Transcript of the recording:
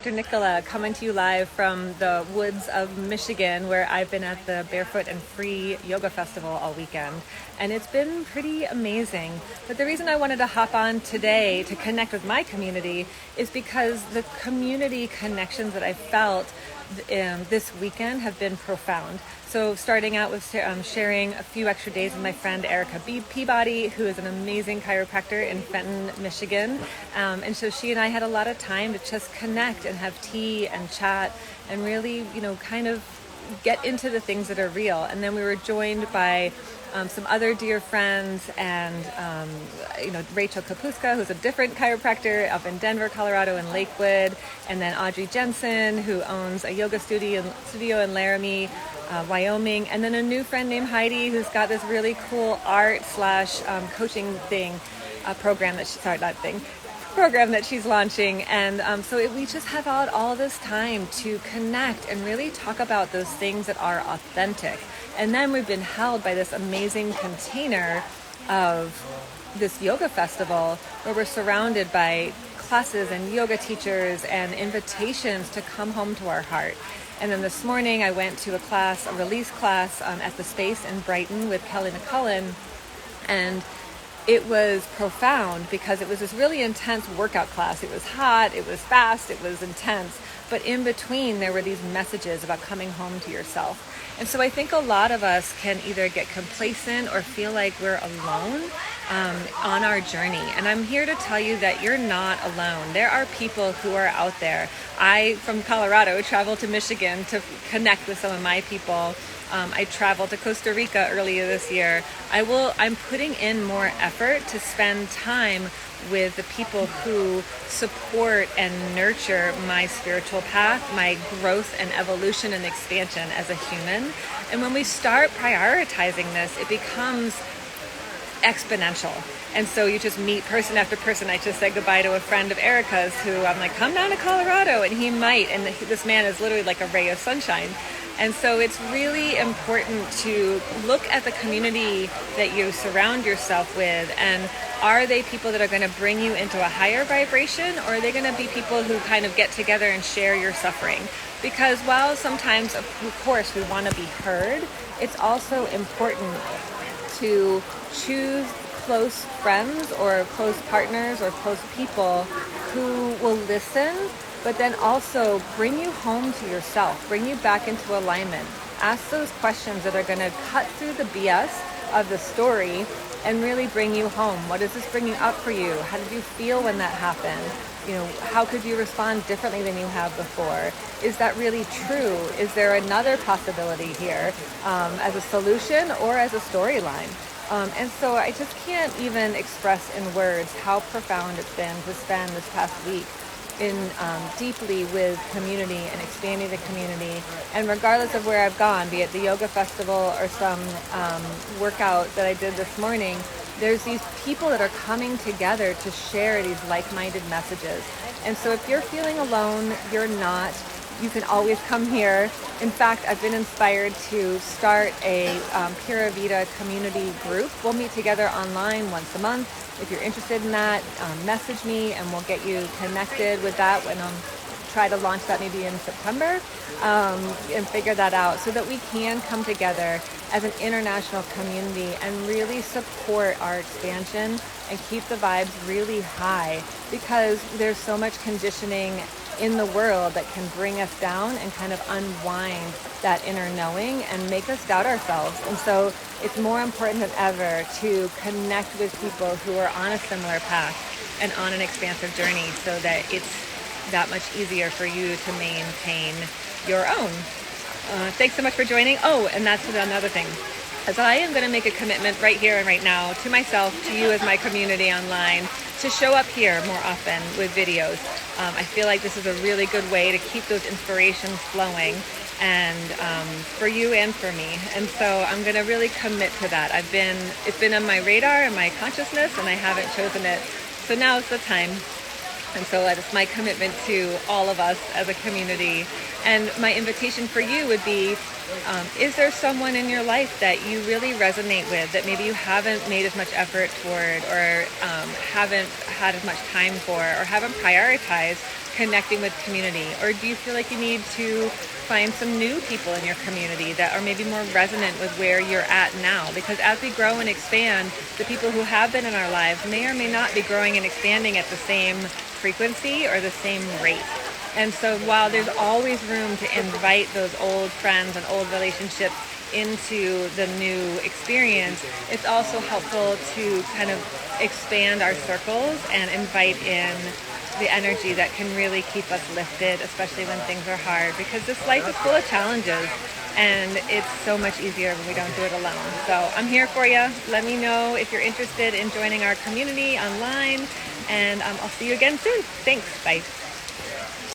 Nicola coming to you live from the woods of Michigan, where I've been at the Barefoot and Free Yoga Festival all weekend, and it's been pretty amazing. But the reason I wanted to hop on today to connect with my community is because the community connections that I felt this weekend have been profound. So starting out with sharing a few extra days with my friend Erica Peabody, who is an amazing chiropractor in Fenton, Michigan. And so she and I had a lot of time to just connect and have tea and chat and really, kind of get into the things that are real. And then we were joined by some other dear friends and, Rachel Kapuska, who's a different chiropractor up in Denver, Colorado, and Lakewood. And then Audrey Jensen, who owns a yoga studio in Laramie, Wyoming. And then a new friend named Heidi, who's got this really cool art / coaching program that she's launching. And we just have had all this time to connect and really talk about those things that are authentic. And then we've been held by this amazing container of this yoga festival where we're surrounded by classes and yoga teachers and invitations to come home to our heart. And then this morning I went to a release class at the Space in Brighton with Kelly McCullen, and it was profound because it was this really intense workout class. It was hot, it was fast, it was intense, but in between there were these messages about coming home to yourself. And so I think a lot of us can either get complacent or feel like we're alone on our journey. And I'm here to tell you that you're not alone. There are people who are out there. I, from Colorado, traveled to Michigan to connect with some of my people. I traveled to Costa Rica earlier this year. I'm putting in more effort to spend time with the people who support and nurture my spiritual path, my growth and evolution and expansion as a human. And when we start prioritizing this, it becomes exponential. And so you just meet person after person. I just said goodbye to a friend of Erica's who I'm like, come down to Colorado, and he might. And this man is literally like a ray of sunshine. And so it's really important to look at the community that you surround yourself with, and are they people that are going to bring you into a higher vibration, or are they going to be people who kind of get together and share your suffering? Because while sometimes, of course, we want to be heard, it's also important to choose close friends or close partners or close people who will listen, but then also bring you home to yourself, bring you back into alignment. Ask those questions that are going to cut through the BS of the story and really bring you home. What is this bringing up for you? How did you feel when that happened? How could you respond differently than you have before? Is that really true? Is there another possibility here as a solution or as a storyline? And so I just can't even express in words how profound it's been to spend this past week in deeply with community and expanding the community. And regardless of where I've gone, be it the yoga festival or some workout that I did this morning, there's these people that are coming together to share these like-minded messages. And so if you're feeling alone, you're not. You can always come here. In fact, I've been inspired to start a Pura Vida community group. We'll meet together online once a month. If you're interested in that, message me and we'll get you connected with that when try to launch that maybe in September and figure that out so that we can come together as an international community and really support our expansion and keep the vibes really high, because there's so much conditioning in the world that can bring us down and kind of unwind that inner knowing and make us doubt ourselves. And so it's more important than ever to connect with people who are on a similar path and on an expansive journey so that it's that much easier for you to maintain your own. Thanks so much for joining. Oh, and that's another thing. As I am going to make a commitment right here and right now to myself, to you as my community online, to show up here more often with videos. I feel like this is a really good way to keep those inspirations flowing, and for you and for me. And so I'm going to really commit to that. It's been on my radar and my consciousness, and I haven't chosen it. So now is the time. And so that is my commitment to all of us as a community. And my invitation for you would be, is there someone in your life that you really resonate with that maybe you haven't made as much effort toward, or haven't had as much time for, or haven't prioritized connecting with community? Or do you feel like you need to find some new people in your community that are maybe more resonant with where you're at now? Because as we grow and expand, the people who have been in our lives may or may not be growing and expanding at the same frequency or the same rate. And so while there's always room to invite those old friends and old relationships into the new experience, it's also helpful to kind of expand our circles and invite in the energy that can really keep us lifted, especially when things are hard, because this life is full of challenges and it's so much easier when we don't do it alone. So I'm here for you. Let me know if you're interested in joining our community online, and I'll see you again soon. Thanks. Bye.